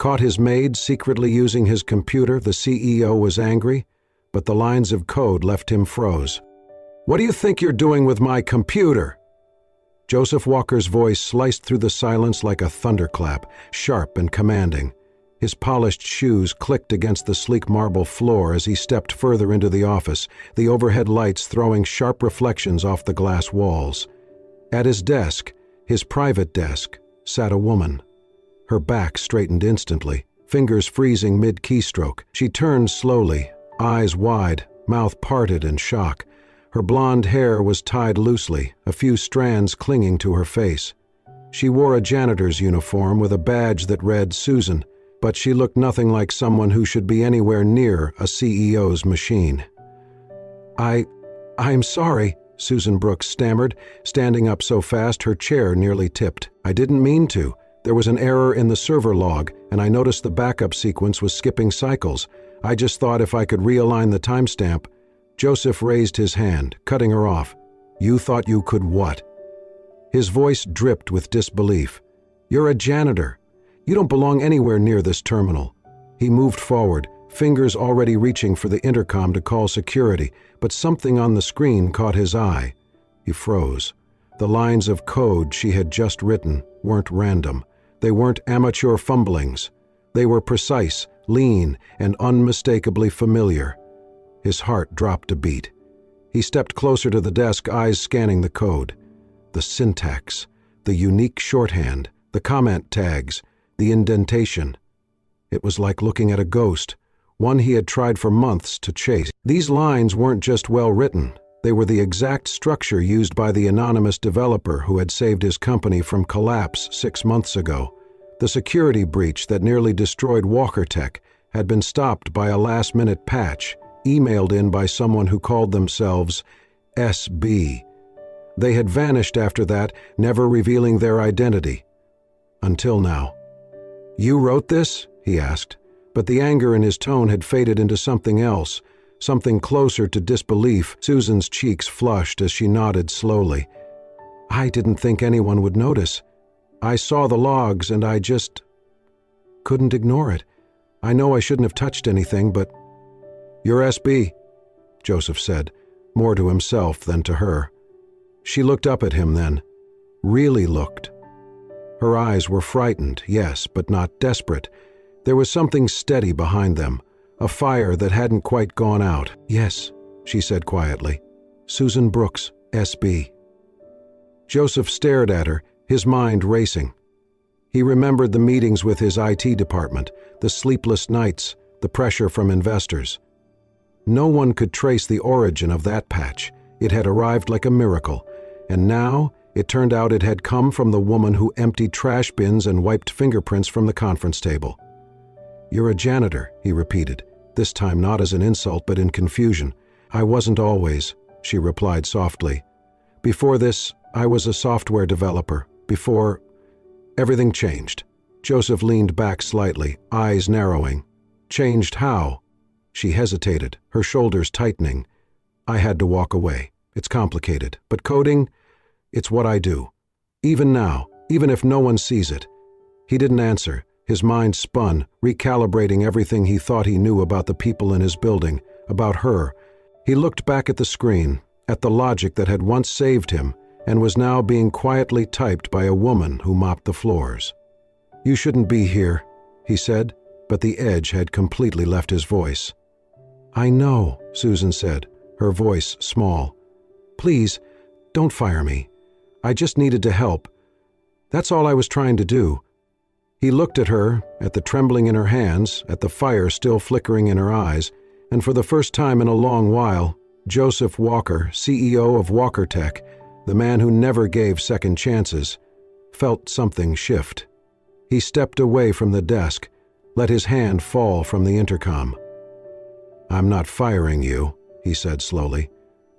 Caught his maid secretly using his computer, the CEO was angry, but the lines of code left him froze. "What do you think you're doing with my computer?" Joseph Walker's voice sliced through the silence like a thunderclap, sharp and commanding. His polished shoes clicked against the sleek marble floor as he stepped further into the office, the overhead lights throwing sharp reflections off the glass walls. At his desk, his private desk, sat a woman. Her back straightened instantly, fingers freezing mid-keystroke. She turned slowly, eyes wide, mouth parted in shock. Her blonde hair was tied loosely, a few strands clinging to her face. She wore a janitor's uniform with a badge that read Susan, but she looked nothing like someone who should be anywhere near a CEO's machine. I'm sorry," Susan Brooks stammered, standing up so fast her chair nearly tipped. "I didn't mean to. There was an error in the server log, and I noticed the backup sequence was skipping cycles. I just thought if I could realign the timestamp." Joseph raised his hand, cutting her off. "You thought you could what?" His voice dripped with disbelief. "You're a janitor. You don't belong anywhere near this terminal." He moved forward, fingers already reaching for the intercom to call security, but something on the screen caught his eye. He froze. The lines of code she had just written weren't random. They weren't amateur fumblings. They were precise, lean, and unmistakably familiar. His heart dropped a beat. He stepped closer to the desk, eyes scanning the code. The syntax, the unique shorthand, the comment tags, the indentation. It was like looking at a ghost, one he had tried for months to chase. These lines weren't just well written. They were the exact structure used by the anonymous developer who had saved his company from collapse 6 months ago. The security breach that nearly destroyed Walker Tech had been stopped by a last-minute patch, emailed in by someone who called themselves SB. They had vanished after that, never revealing their identity. Until now. "You wrote this?" he asked, but the anger in his tone had faded into something else, something closer to disbelief. Susan's cheeks flushed as she nodded slowly. "I didn't think anyone would notice. I saw the logs and I just couldn't ignore it. I know I shouldn't have touched anything, but—" "You're SB," Joseph said, more to himself than to her. She looked up at him then, really looked. Her eyes were frightened, yes, but not desperate. There was something steady behind them, a fire that hadn't quite gone out. "Yes," she said quietly. "Susan Brooks, SB." Joseph stared at her, his mind racing. He remembered the meetings with his IT department, the sleepless nights, the pressure from investors. No one could trace the origin of that patch. It had arrived like a miracle, and now it turned out it had come from the woman who emptied trash bins and wiped fingerprints from the conference table. "You're a janitor," he repeated, this time not as an insult but in confusion. "I wasn't always," she replied softly. "Before this, I was a software developer. Before, everything changed." Joseph leaned back slightly, eyes narrowing. "Changed how?" She hesitated, her shoulders tightening. "I had to walk away. It's complicated, but coding, it's what I do. Even now, even if no one sees it." He didn't answer. His mind spun, recalibrating everything he thought he knew about the people in his building, about her. He looked back at the screen, at the logic that had once saved him and was now being quietly typed by a woman who mopped the floors. "You shouldn't be here," he said, but the edge had completely left his voice. "I know," Susan said, her voice small. "Please, don't fire me. I just needed to help. That's all I was trying to do." He looked at her, at the trembling in her hands, at the fire still flickering in her eyes, and for the first time in a long while, Joseph Walker, CEO of Walker Tech, the man who never gave second chances, felt something shift. He stepped away from the desk, let his hand fall from the intercom. "I'm not firing you," he said slowly.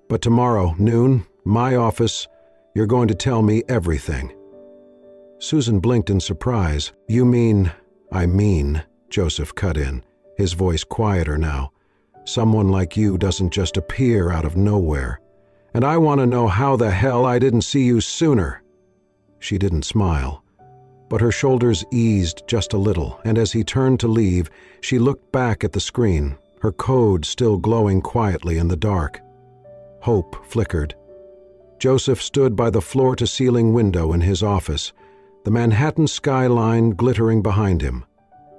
"But tomorrow, noon, my office, you're going to tell me everything." Susan blinked in surprise. "You mean—" "I mean," Joseph cut in, his voice quieter now. "Someone like you doesn't just appear out of nowhere. And I want to know how the hell I didn't see you sooner." She didn't smile. but her shoulders eased just a little, and as he turned to leave, she looked back at the screen, her code still glowing quietly in the dark. Hope flickered. Joseph stood by the floor-to-ceiling window in his office, the Manhattan skyline glittering behind him.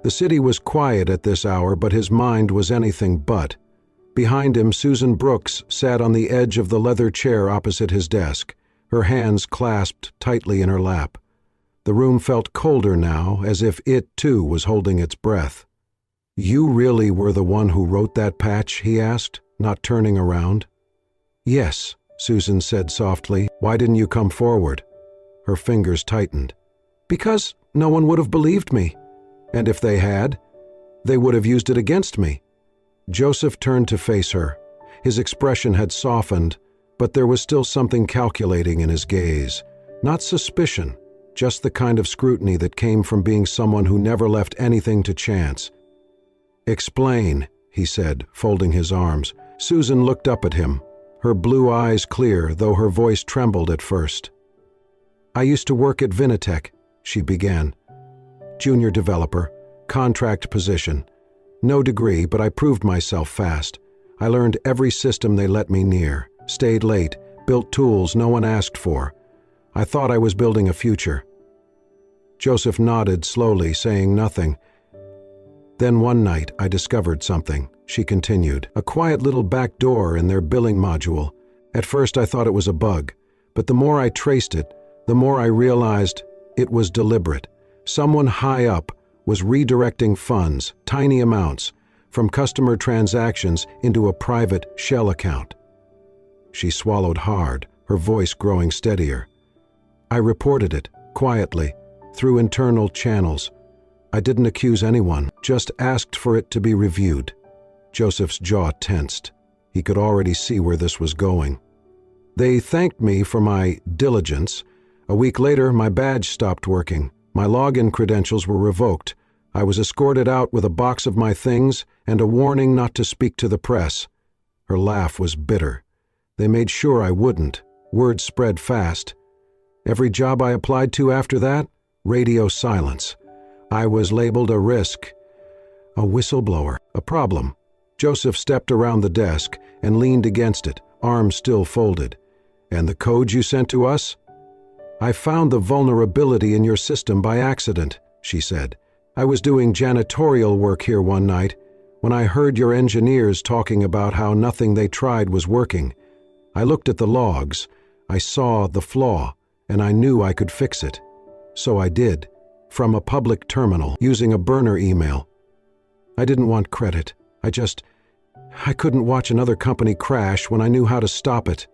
The city was quiet at this hour, but his mind was anything but. Behind him, Susan Brooks sat on the edge of the leather chair opposite his desk, her hands clasped tightly in her lap. The room felt colder now, as if it, too, was holding its breath. "You really were the one who wrote that patch?" he asked, not turning around. "Yes," Susan said softly. "Why didn't you come forward?" Her fingers tightened. "Because no one would have believed me. And if they had, they would have used it against me." Joseph turned to face her. His expression had softened, but there was still something calculating in his gaze. Not suspicion, just the kind of scrutiny that came from being someone who never left anything to chance. "Explain," he said, folding his arms. Susan looked up at him, her blue eyes clear, though her voice trembled at first. "I used to work at Vinitech," she began. "Junior developer, contract position. No degree, but I proved myself fast. I learned every system they let me near, stayed late, built tools no one asked for. I thought I was building a future." Joseph nodded slowly, saying nothing. "Then one night I discovered something," she continued, "a quiet little back door in their billing module. At first I thought it was a bug, but the more I traced it, the more I realized it was deliberate. Someone high up was redirecting funds, tiny amounts, from customer transactions into a private shell account." She swallowed hard, her voice growing steadier. "I reported it, quietly, through internal channels. I didn't accuse anyone, just asked for it to be reviewed." Joseph's jaw tensed. He could already see where this was going. "They thanked me for my diligence. A week later, my badge stopped working. My login credentials were revoked. I was escorted out with a box of my things and a warning not to speak to the press." Her laugh was bitter. "They made sure I wouldn't. Word spread fast. Every job I applied to after that, radio silence. I was labeled a risk, a whistleblower, a problem." Joseph stepped around the desk and leaned against it, arms still folded. "And the code you sent to us?" "I found the vulnerability in your system by accident," she said. "I was doing janitorial work here one night when I heard your engineers talking about how nothing they tried was working. I looked at the logs, I saw the flaw, and I knew I could fix it. So I did, from a public terminal, using a burner email. I didn't want credit. I couldn't watch another company crash when I knew how to stop it."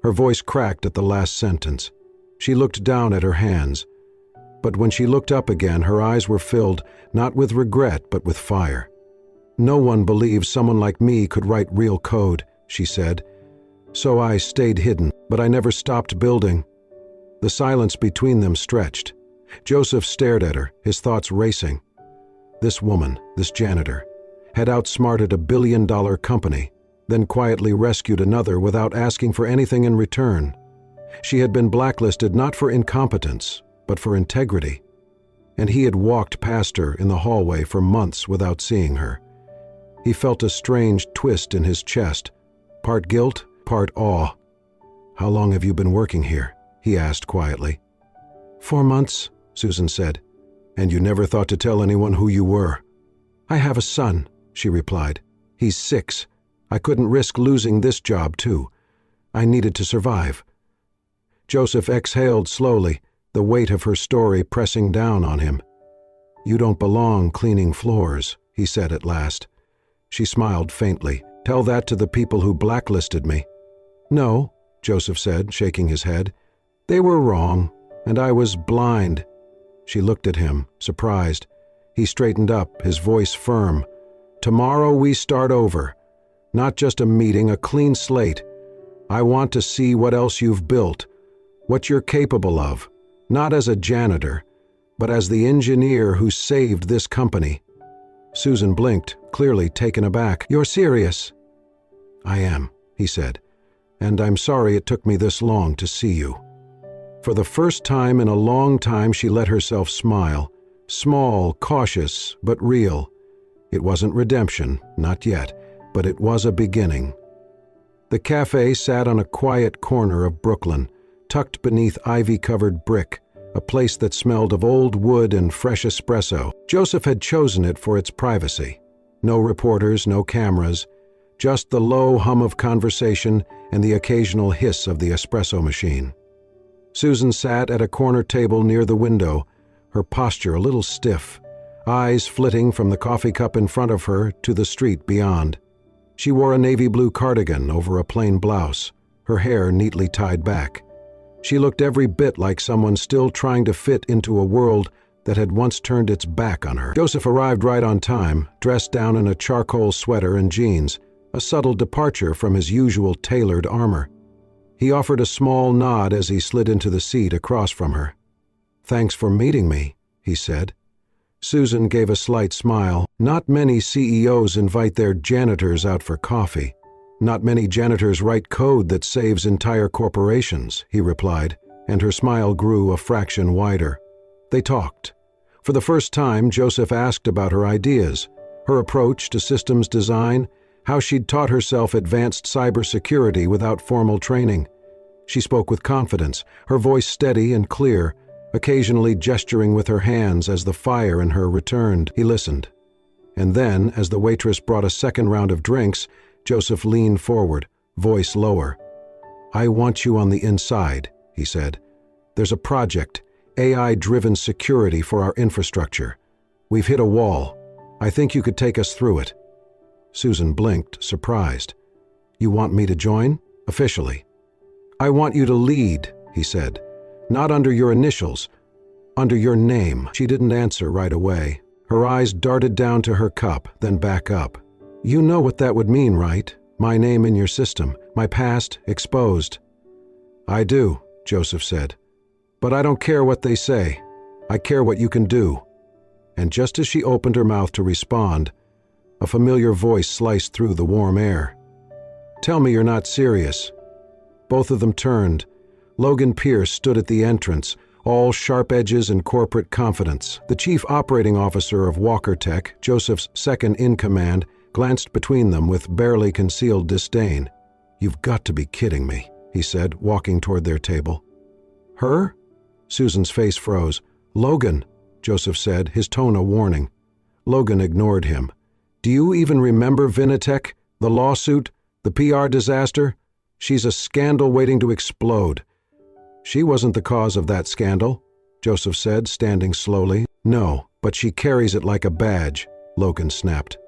Her voice cracked at the last sentence. She looked down at her hands. But when she looked up again, her eyes were filled not with regret but with fire. "No one believes someone like me could write real code," she said. "So I stayed hidden, but I never stopped building." The silence between them stretched. Joseph stared at her, his thoughts racing. This woman, this janitor, had outsmarted $1 billion company, then quietly rescued another without asking for anything in return. She had been blacklisted not for incompetence, but for integrity. And he had walked past her in the hallway for months without seeing her. He felt a strange twist in his chest, part guilt, part awe. "How long have you been working here?" he asked quietly. 4 months, Susan said. "And you never thought to tell anyone who you were?" "I have a son," she replied. "He's 6. I couldn't risk losing this job, too. I needed to survive." Joseph exhaled slowly, the weight of her story pressing down on him. "You don't belong cleaning floors," he said at last. She smiled faintly. "Tell that to the people who blacklisted me." "No," Joseph said, shaking his head. "They were wrong, and I was blind." She looked at him, surprised. He straightened up, his voice firm. "Tomorrow we start over. Not just a meeting, a clean slate. I want to see what else you've built, what you're capable of, not as a janitor, but as the engineer who saved this company." Susan blinked, clearly taken aback. "You're serious?" "I am," he said, "and I'm sorry it took me this long to see you." For the first time in a long time, she let herself smile. Small, cautious, but real. It wasn't redemption, not yet, but it was a beginning. The cafe sat on a quiet corner of Brooklyn, tucked beneath ivy-covered brick, a place that smelled of old wood and fresh espresso. Joseph had chosen it for its privacy. No reporters, no cameras, just the low hum of conversation and the occasional hiss of the espresso machine. Susan sat at a corner table near the window, her posture a little stiff, eyes flitting from the coffee cup in front of her to the street beyond. She wore a navy blue cardigan over a plain blouse, her hair neatly tied back. She looked every bit like someone still trying to fit into a world that had once turned its back on her. Joseph arrived right on time, dressed down in a charcoal sweater and jeans, a subtle departure from his usual tailored armor. He offered a small nod as he slid into the seat across from her. "Thanks for meeting me," he said. Susan gave a slight smile. "Not many CEOs invite their janitors out for coffee. Not many janitors write code that saves entire corporations," he replied, and her smile grew a fraction wider. They talked. For the first time, Joseph asked about her ideas, her approach to systems design, how she'd taught herself advanced cybersecurity without formal training. She spoke with confidence, her voice steady and clear, occasionally gesturing with her hands as the fire in her returned. He listened. And then, as the waitress brought a second round of drinks, Joseph leaned forward, voice lower. "I want you on the inside," he said. "There's a project, AI-driven security for our infrastructure. We've hit a wall. I think you could take us through it." Susan blinked, surprised. "You want me to join? Officially?" "I want you to lead," he said. "Not under your initials, under your name." She didn't answer right away. Her eyes darted down to her cup, then back up. "You know what that would mean, right? My name in your system, my past exposed." "I do," Joseph said. "But I don't care what they say. I care what you can do." And just as she opened her mouth to respond, a familiar voice sliced through the warm air. "Tell me you're not serious." Both of them turned. Logan Pierce stood at the entrance, all sharp edges and corporate confidence. The chief operating officer of Walker Tech, Joseph's second-in-command, glanced between them with barely concealed disdain. "You've got to be kidding me," he said, walking toward their table. "Her?" Susan's face froze. "Logan," Joseph said, his tone a warning. Logan ignored him. "Do you even remember Vinitech? The lawsuit? The PR disaster? She's a scandal waiting to explode." "She wasn't the cause of that scandal," Joseph said, standing slowly. "No, but she carries it like a badge," Logan snapped.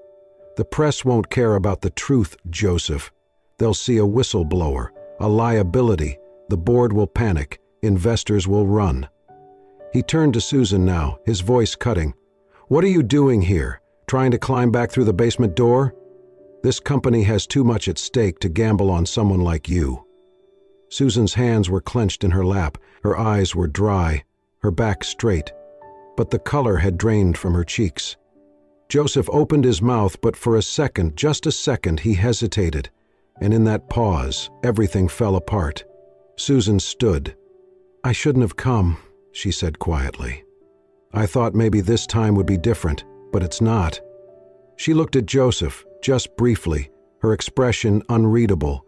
"The press won't care about the truth, Joseph. They'll see a whistleblower, a liability. The board will panic. Investors will run." He turned to Susan now, his voice cutting. "What are you doing here? Trying to climb back through the basement door? This company has too much at stake to gamble on someone like you." Susan's hands were clenched in her lap, her eyes were dry, her back straight, but the color had drained from her cheeks. Joseph opened his mouth, but for a second, just a second, he hesitated, and in that pause, everything fell apart. Susan stood. "I shouldn't have come," she said quietly. "I thought maybe this time would be different, but it's not." She looked at Joseph, just briefly, her expression unreadable.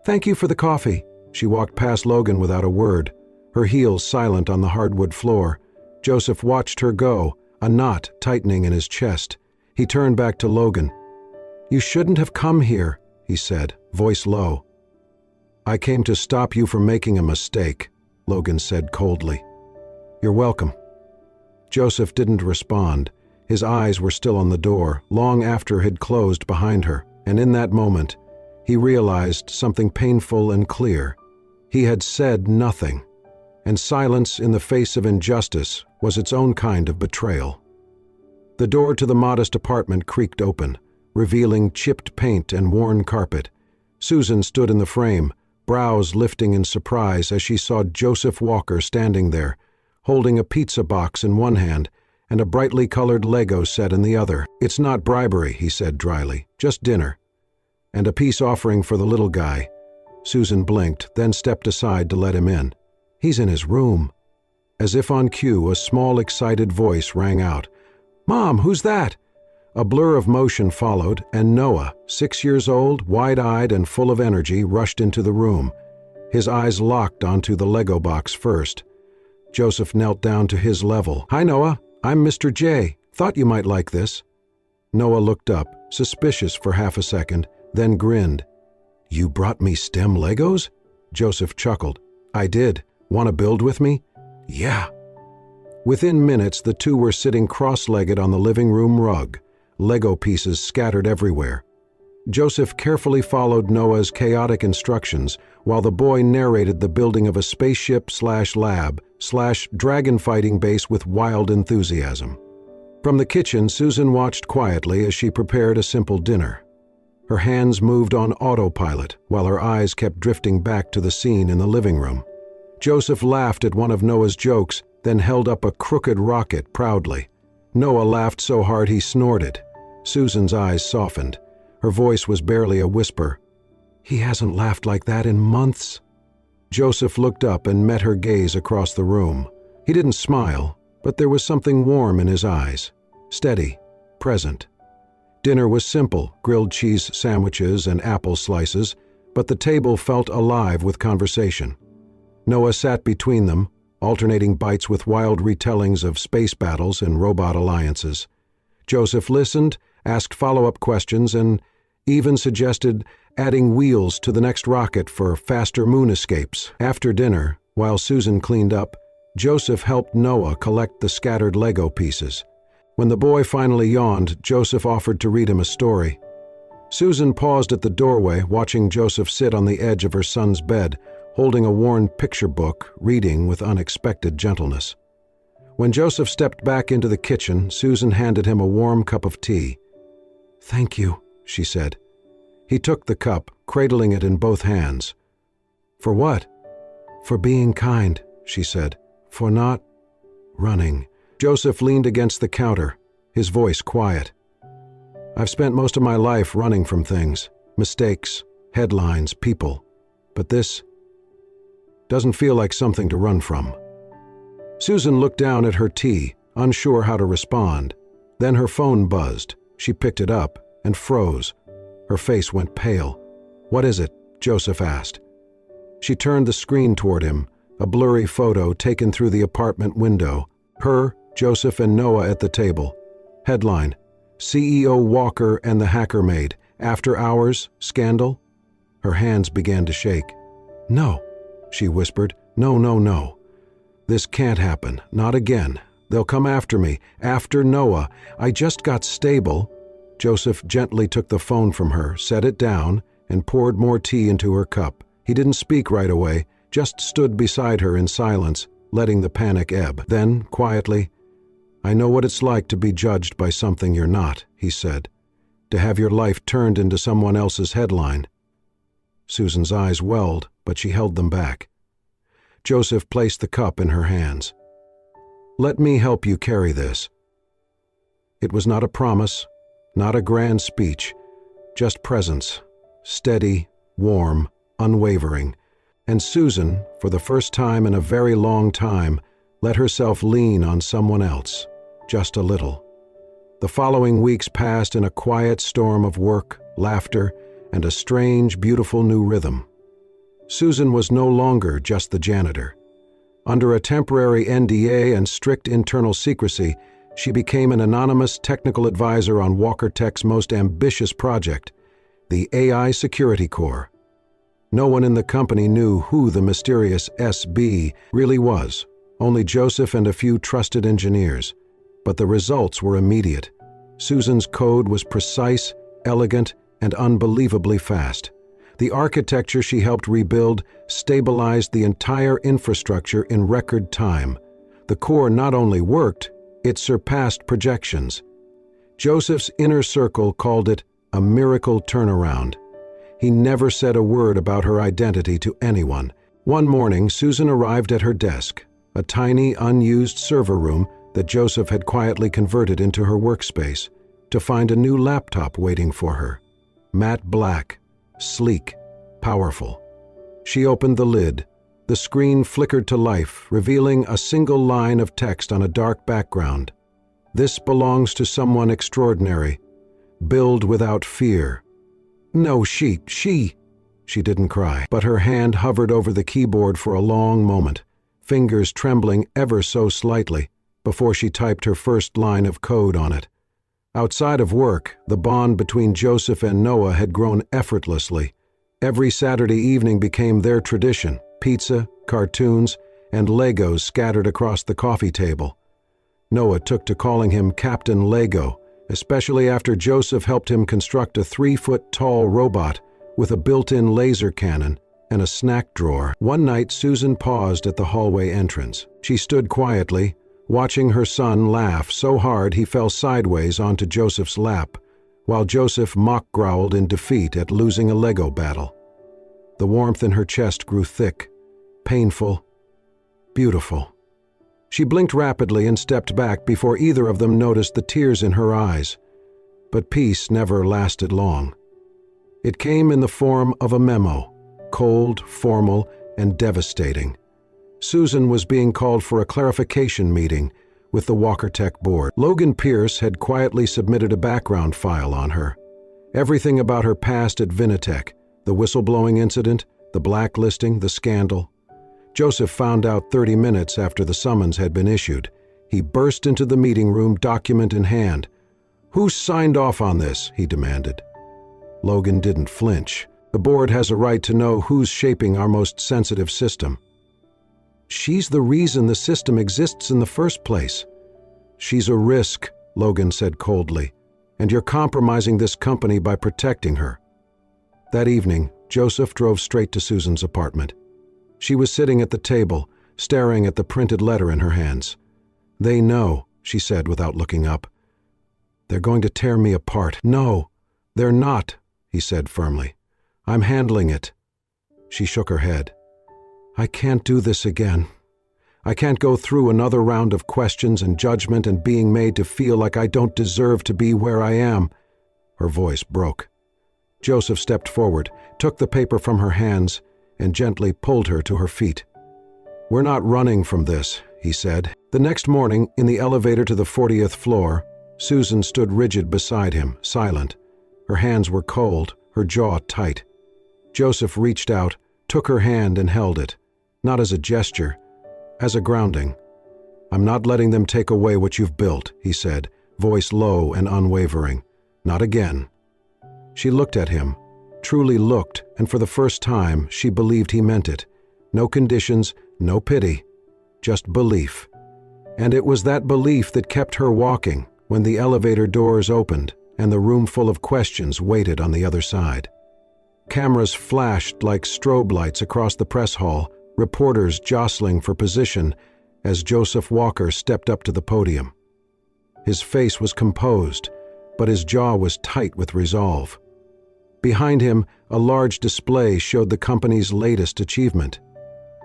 "Thank you for the coffee." She walked past Logan without a word, her heels silent on the hardwood floor. Joseph watched her go, a knot tightening in his chest. He turned back to Logan. "You shouldn't have come here," he said, voice low. "I came to stop you from making a mistake," Logan said coldly. "You're welcome." Joseph didn't respond. His eyes were still on the door, long after it had closed behind her, and in that moment, he realized something painful and clear. He had said nothing, and silence in the face of injustice was its own kind of betrayal. The door to the modest apartment creaked open, revealing chipped paint and worn carpet. Susan stood in the frame, brows lifting in surprise as she saw Joseph Walker standing there, holding a pizza box in one hand and a brightly colored Lego set in the other. "It's not bribery," he said dryly, "just dinner. And a peace offering for the little guy." Susan blinked, then stepped aside to let him in. He's in his room. As if on cue, a small, excited voice rang out. "Mom, who's that?" A blur of motion followed, and Noah, 6 years old, wide-eyed and full of energy, rushed into the room. His eyes locked onto the Lego box first. Joseph knelt down to his level. "Hi, Noah. I'm Mr. J. Thought you might like this." Noah looked up, suspicious for half a second, then grinned. "You brought me STEM Legos?" Joseph chuckled. "I did. Want to build with me?" "Yeah." Within minutes, the two were sitting cross-legged on the living room rug, Lego pieces scattered everywhere. Joseph carefully followed Noah's chaotic instructions while the boy narrated the building of a spaceship/lab/dragon fighting base with wild enthusiasm. From the kitchen, Susan watched quietly as she prepared a simple dinner. Her hands moved on autopilot while her eyes kept drifting back to the scene in the living room. Joseph laughed at one of Noah's jokes, then held up a crooked rocket proudly. Noah laughed so hard he snorted. Susan's eyes softened. Her voice was barely a whisper. "He hasn't laughed like that in months." Joseph looked up and met her gaze across the room. He didn't smile, but there was something warm in his eyes. Steady, present. Dinner was simple, grilled cheese sandwiches and apple slices, but the table felt alive with conversation. Noah sat between them, alternating bites with wild retellings of space battles and robot alliances. Joseph listened, asked follow-up questions, and even suggested adding wheels to the next rocket for faster moon escapes. After dinner, while Susan cleaned up, Joseph helped Noah collect the scattered Lego pieces. When the boy finally yawned, Joseph offered to read him a story. Susan paused at the doorway, watching Joseph sit on the edge of her son's bed, holding a worn picture book, reading with unexpected gentleness. When Joseph stepped back into the kitchen, Susan handed him a warm cup of tea. "Thank you," she said. He took the cup, cradling it in both hands. "For what?" "For being kind," she said. "For not running." Joseph leaned against the counter, his voice quiet. "I've spent most of my life running from things, mistakes, headlines, people. But this doesn't feel like something to run from." Susan looked down at her tea, unsure how to respond. Then her phone buzzed. She picked it up and froze. Her face went pale. "What is it?" Joseph asked. She turned the screen toward him, a blurry photo taken through the apartment window. Her, Joseph, and Noah at the table. Headline: CEO Walker and the Hacker Maid. After hours, scandal? Her hands began to shake. "No," she whispered. "No, no, no. This can't happen. Not again. They'll come after me. After Noah. I just got stable." Joseph gently took the phone from her, set it down, and poured more tea into her cup. He didn't speak right away, just stood beside her in silence, letting the panic ebb. Then, quietly, "I know what it's like to be judged by something you're not," he said. "To have your life turned into someone else's headline." Susan's eyes welled, but she held them back. Joseph placed the cup in her hands. "Let me help you carry this." It was not a promise, not a grand speech, just presence, steady, warm, unwavering. And Susan, for the first time in a very long time, let herself lean on someone else, just a little. The following weeks passed in a quiet storm of work, laughter, and a strange, beautiful new rhythm. Susan was no longer just the janitor. Under a temporary NDA and strict internal secrecy, she became an anonymous technical advisor on Walker Tech's most ambitious project, the AI Security Core. No one in the company knew who the mysterious SB really was, only Joseph and a few trusted engineers. But the results were immediate. Susan's code was precise, elegant, and unbelievably fast. The architecture she helped rebuild stabilized the entire infrastructure in record time. The core not only worked, it surpassed projections. Joseph's inner circle called it a miracle turnaround. He never said a word about her identity to anyone. One morning, Susan arrived at her desk, a tiny, unused server room that Joseph had quietly converted into her workspace, to find a new laptop waiting for her. Matte black, sleek, powerful. She opened the lid, The screen flickered to life, revealing a single line of text on a dark background. "This belongs to someone extraordinary. Build without fear." "No, she didn't cry, but her hand hovered over the keyboard for a long moment, fingers trembling ever so slightly, before she typed her first line of code on it. Outside of work, the bond between Joseph and Noah had grown effortlessly. Every Saturday evening became their tradition: pizza, cartoons, and Legos scattered across the coffee table. Noah took to calling him Captain Lego, especially after Joseph helped him construct a 3-foot-tall robot with a built-in laser cannon and a snack drawer. One night, Susan paused at the hallway entrance. She stood quietly, watching her son laugh so hard he fell sideways onto Joseph's lap, while Joseph mock-growled in defeat at losing a Lego battle. The warmth in her chest grew thick, painful, beautiful. She blinked rapidly and stepped back before either of them noticed the tears in her eyes. But peace never lasted long. It came in the form of a memo, cold, formal, and devastating. Susan was being called for a clarification meeting with the Walker Tech board. Logan Pierce had quietly submitted a background file on her. Everything about her past at Vinatech, the whistleblowing incident, the blacklisting, the scandal. Joseph found out 30 minutes after the summons had been issued. He burst into the meeting room, document in hand. "Who signed off on this?" he demanded. Logan didn't flinch. "The board has a right to know who's shaping our most sensitive system." "She's the reason the system exists in the first place." "She's a risk," Logan said coldly, "and you're compromising this company by protecting her." That evening, Joseph drove straight to Susan's apartment. She was sitting at the table, staring at the printed letter in her hands. "They know," she said without looking up. "They're going to tear me apart." "No, they're not," he said firmly. "I'm handling it." She shook her head. "I can't do this again. I can't go through another round of questions and judgment and being made to feel like I don't deserve to be where I am." Her voice broke. Joseph stepped forward, took the paper from her hands, and gently pulled her to her feet. "We're not running from this," he said. The next morning, in the elevator to the 40th floor, Susan stood rigid beside him, silent. Her hands were cold, her jaw tight. Joseph reached out, took her hand and held it, not as a gesture, as a grounding. "I'm not letting them take away what you've built," he said, voice low and unwavering. "Not again." She looked at him, truly looked, and for the first time she believed he meant it. No conditions, no pity, just belief. And it was that belief that kept her walking when the elevator doors opened and the room full of questions waited on the other side. Cameras flashed like strobe lights across the press hall, reporters jostling for position as Joseph Walker stepped up to the podium. His face was composed, but his jaw was tight with resolve. Behind him, a large display showed the company's latest achievement: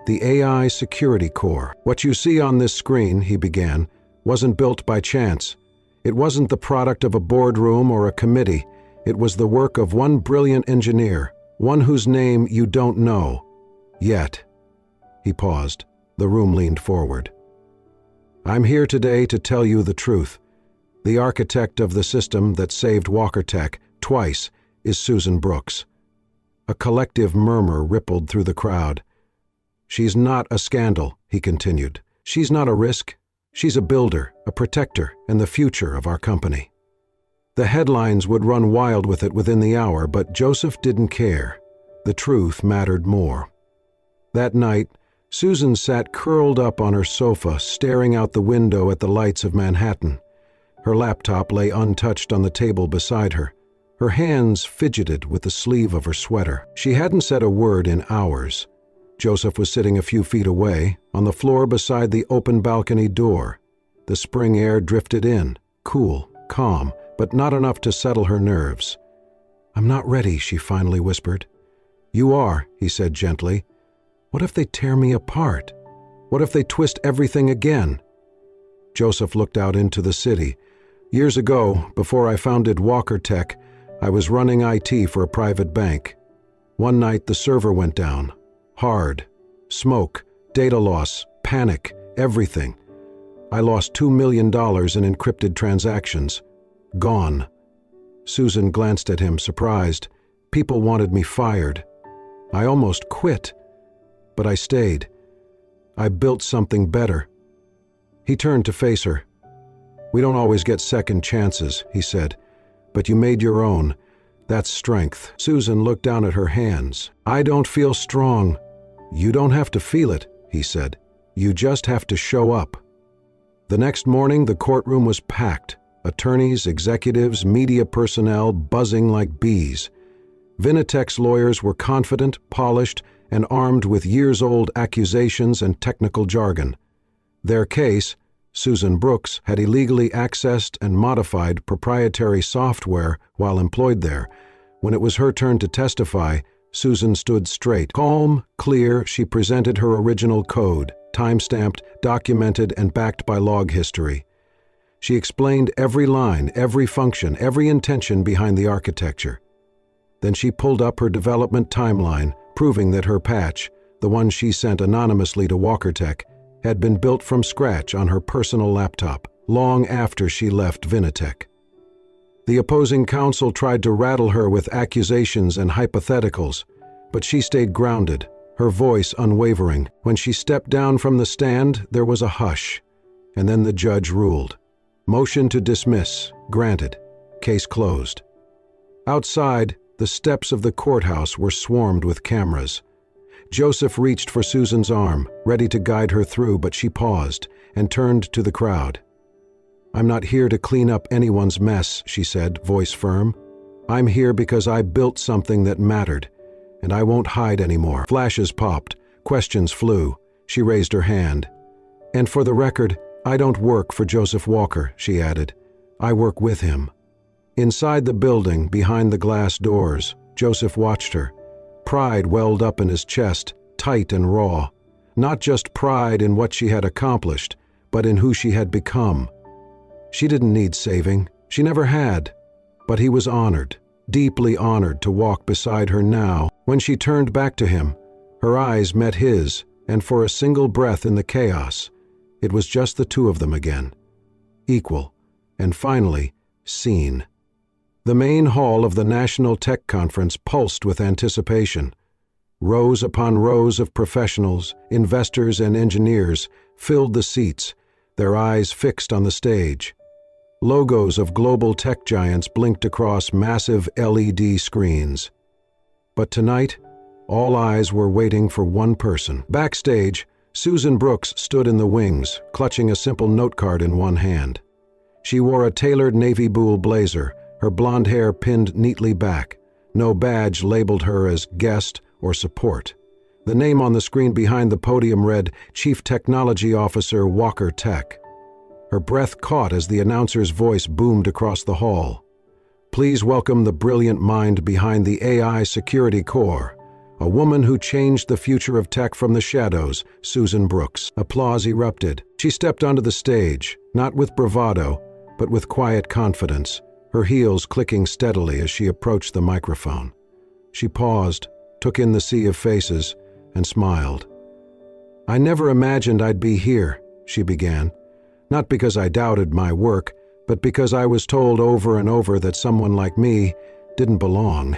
the AI Security Core. "What you see on this screen," he began, "wasn't built by chance. It wasn't the product of a boardroom or a committee. It was the work of one brilliant engineer, one whose name you don't know. Yet." He paused. The room leaned forward. "I'm here today to tell you the truth. The architect of the system that saved Walker Tech twice is Susan Brooks." A collective murmur rippled through the crowd. "She's not a scandal," he continued. "She's not a risk. She's a builder, a protector, and the future of our company." The headlines would run wild with it within the hour, but Joseph didn't care. The truth mattered more. That night, Susan sat curled up on her sofa, staring out the window at the lights of Manhattan. Her laptop lay untouched on the table beside her. Her hands fidgeted with the sleeve of her sweater. She hadn't said a word in hours. Joseph was sitting a few feet away, on the floor beside the open balcony door. The spring air drifted in, cool, calm, but not enough to settle her nerves. "I'm not ready," she finally whispered. "You are," he said gently. "What if they tear me apart? What if they twist everything again?" Joseph looked out into the city. "Years ago, before I founded Walker Tech, I was running IT for a private bank. One night the server went down. Hard. smoke, data loss, panic, everything. I lost $2 million in encrypted transactions. Gone. Susan glanced at him, surprised. People wanted me fired. I almost quit. But I stayed. I built something better. He turned to face her. We don't always get second chances, he said. But you made your own. That's strength. Susan looked down at her hands. I don't feel strong. You don't have to feel it, he said. You just have to show up. The next morning, the courtroom was packed. Attorneys, executives, media personnel buzzing like bees. Vinitech's lawyers were confident, polished, and armed with years-old accusations and technical jargon. Their case, Susan Brooks had illegally accessed and modified proprietary software while employed there. When it was her turn to testify, Susan stood straight. Calm, clear, she presented her original code, time-stamped, documented, and backed by log history. She explained every line, every function, every intention behind the architecture. Then she pulled up her development timeline, proving that her patch, the one she sent anonymously to WalkerTech, had been built from scratch on her personal laptop, long after she left Vinitech. The opposing counsel tried to rattle her with accusations and hypotheticals, but she stayed grounded, her voice unwavering. When she stepped down from the stand, there was a hush, and then the judge ruled. Motion to dismiss, granted. Case closed. Outside, the steps of the courthouse were swarmed with cameras. Joseph reached for Susan's arm, ready to guide her through, but she paused and turned to the crowd. I'm not here to clean up anyone's mess, she said, voice firm. I'm here because I built something that mattered, and I won't hide anymore. Flashes popped, questions flew. She raised her hand. And for the record, I don't work for Joseph Walker, she added. I work with him. Inside the building, behind the glass doors, Joseph watched her. Pride welled up in his chest, tight and raw. Not just pride in what she had accomplished, but in who she had become. She didn't need saving. She never had. But he was honored, deeply honored to walk beside her now. When she turned back to him, her eyes met his, and for a single breath in the chaos, it was just the two of them again. Equal, and finally, seen. The main hall of the National Tech Conference pulsed with anticipation. Rows upon rows of professionals, investors, and engineers filled the seats, their eyes fixed on the stage. Logos of global tech giants blinked across massive LED screens. But tonight, all eyes were waiting for one person. Backstage, Susan Brooks stood in the wings, clutching a simple note card in one hand. She wore a tailored navy blue blazer, her blonde hair pinned neatly back. No badge labeled her as guest or support. The name on the screen behind the podium read Chief Technology Officer Walker Tech. Her breath caught as the announcer's voice boomed across the hall. Please welcome the brilliant mind behind the AI Security Core, a woman who changed the future of tech from the shadows, Susan Brooks. Applause erupted. She stepped onto the stage, not with bravado, but with quiet confidence, her heels clicking steadily as she approached the microphone. She paused, took in the sea of faces, and smiled. I never imagined I'd be here, she began. Not because I doubted my work, but because I was told over and over that someone like me didn't belong.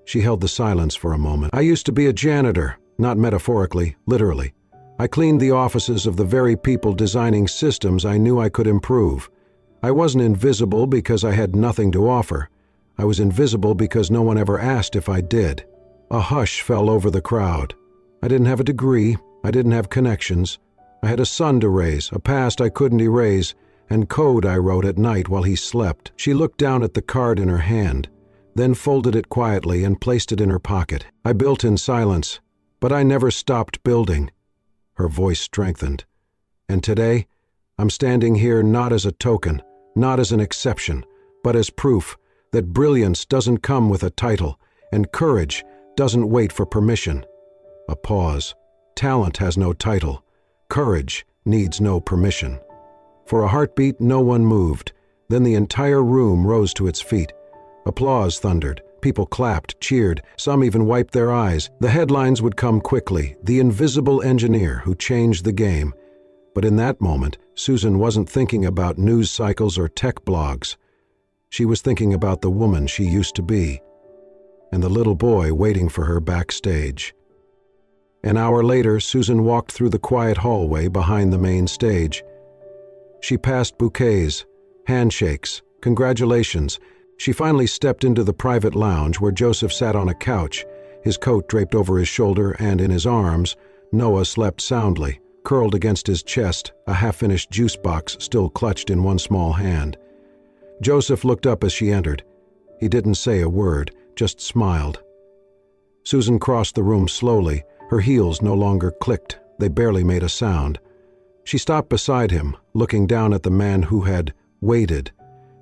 She held the silence for a moment. I used to be a janitor, not metaphorically, literally. I cleaned the offices of the very people designing systems I knew I could improve. I wasn't invisible because I had nothing to offer. I was invisible because no one ever asked if I did. A hush fell over the crowd. I didn't have a degree. I didn't have connections. I had a son to raise, a past I couldn't erase, and code I wrote at night while he slept. She looked down at the card in her hand, then folded it quietly and placed it in her pocket. I built in silence, but I never stopped building. Her voice strengthened. And today, I'm standing here not as a token, not as an exception, but as proof that brilliance doesn't come with a title, and courage doesn't wait for permission. A pause. Talent has no title. Courage needs no permission. For a heartbeat, no one moved. Then the entire room rose to its feet. Applause thundered, People clapped, cheered, some even wiped their eyes. The headlines would come quickly, "The Invisible Engineer Who Changed the Game." But in that moment, Susan wasn't thinking about news cycles or tech blogs. She was thinking about the woman she used to be, and the little boy waiting for her backstage. An hour later, Susan walked through the quiet hallway behind the main stage. She passed bouquets, handshakes, congratulations. She finally stepped into the private lounge where Joseph sat on a couch, his coat draped over his shoulder, and in his arms, Noah slept soundly, curled against his chest, a half-finished juice box still clutched in one small hand. Joseph looked up as she entered. He didn't say a word, just smiled. Susan crossed the room slowly. Her heels no longer clicked. They barely made a sound. She stopped beside him, looking down at the man who had waited,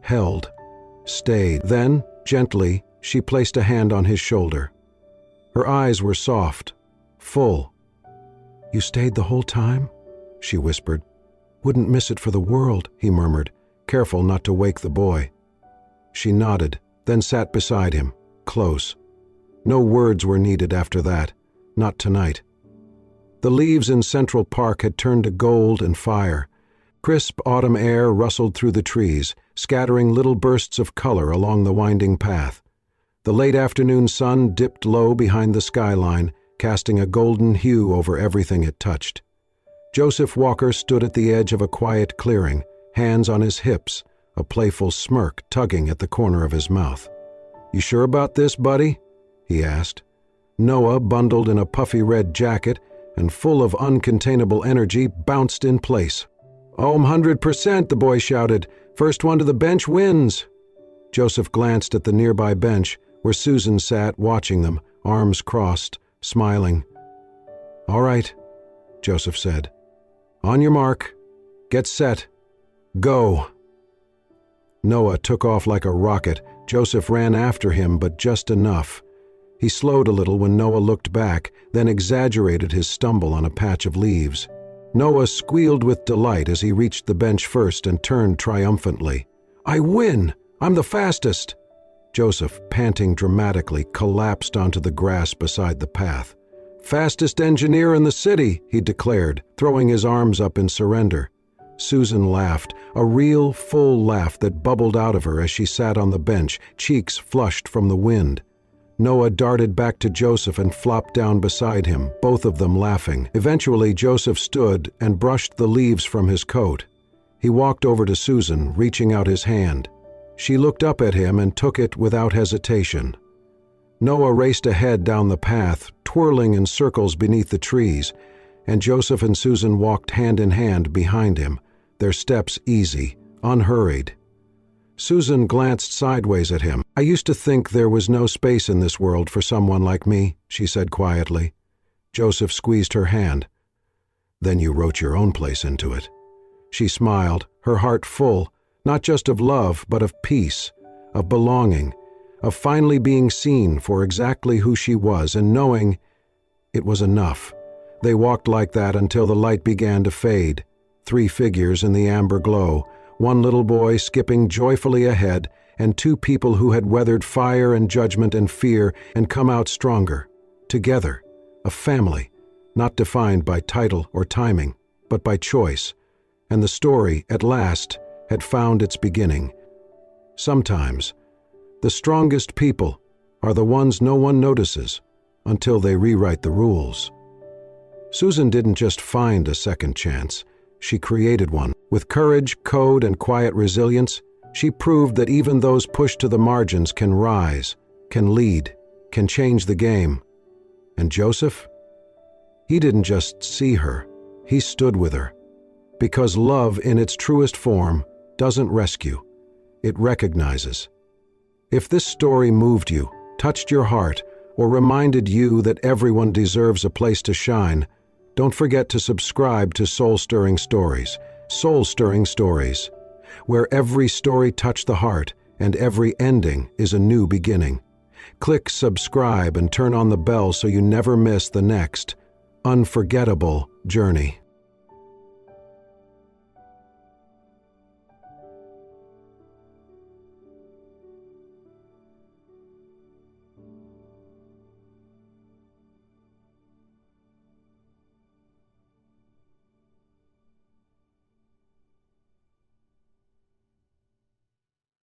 held, stayed. Then, gently, she placed a hand on his shoulder. Her eyes were soft, full. "You stayed the whole time?" she whispered. "Wouldn't miss it for the world," he murmured, careful not to wake the boy. She nodded, then sat beside him, close. No words were needed after that, not tonight. The leaves in Central Park had turned to gold and fire. Crisp autumn air rustled through the trees, scattering little bursts of color along the winding path. The late afternoon sun dipped low behind the skyline, casting a golden hue over everything it touched. Joseph Walker stood at the edge of a quiet clearing, hands on his hips, a playful smirk tugging at the corner of his mouth. "You sure about this, buddy?" he asked. Noah, bundled in a puffy red jacket and full of uncontainable energy, bounced in place. "Oh, 100%, the boy shouted. "First one to the bench wins." Joseph glanced at the nearby bench where Susan sat watching them, arms crossed, smiling. "All right," Joseph said. "On your mark. Get set. Go." Noah took off like a rocket. Joseph ran after him, but just enough. He slowed a little when Noah looked back, then exaggerated his stumble on a patch of leaves. Noah squealed with delight as he reached the bench first and turned triumphantly. "I win! I'm the fastest!" Joseph, panting dramatically, collapsed onto the grass beside the path. "Fastest engineer in the city," he declared, throwing his arms up in surrender. Susan laughed, a real, full laugh that bubbled out of her as she sat on the bench, cheeks flushed from the wind. Noah darted back to Joseph and flopped down beside him, both of them laughing. Eventually, Joseph stood and brushed the leaves from his coat. He walked over to Susan, reaching out his hand. She looked up at him and took it without hesitation. Noah raced ahead down the path, twirling in circles beneath the trees, and Joseph and Susan walked hand in hand behind him, their steps easy, unhurried. Susan glanced sideways at him. "I used to think there was no space in this world for someone like me," she said quietly. Joseph squeezed her hand. "Then you wrote your own place into it." She smiled, her heart full, not just of love, but of peace, of belonging, of finally being seen for exactly who she was and knowing it was enough. They walked like that until the light began to fade. 3 figures in the amber glow, one little boy skipping joyfully ahead, and 2 people who had weathered fire and judgment and fear and come out stronger. Together, a family, not defined by title or timing, but by choice. And the story, at last, had found its beginning. Sometimes, the strongest people are the ones no one notices until they rewrite the rules. Susan didn't just find a second chance. She created one. With courage, code, and quiet resilience, she proved that even those pushed to the margins can rise, can lead, can change the game. And Joseph? He didn't just see her, he stood with her. Because love in its truest form doesn't rescue, it recognizes. If this story moved you, touched your heart, or reminded you that everyone deserves a place to shine, don't forget to subscribe to Soul-Stirring Stories, Soul-Stirring Stories, where every story touched the heart and every ending is a new beginning. Click subscribe and turn on the bell so you never miss the next unforgettable journey.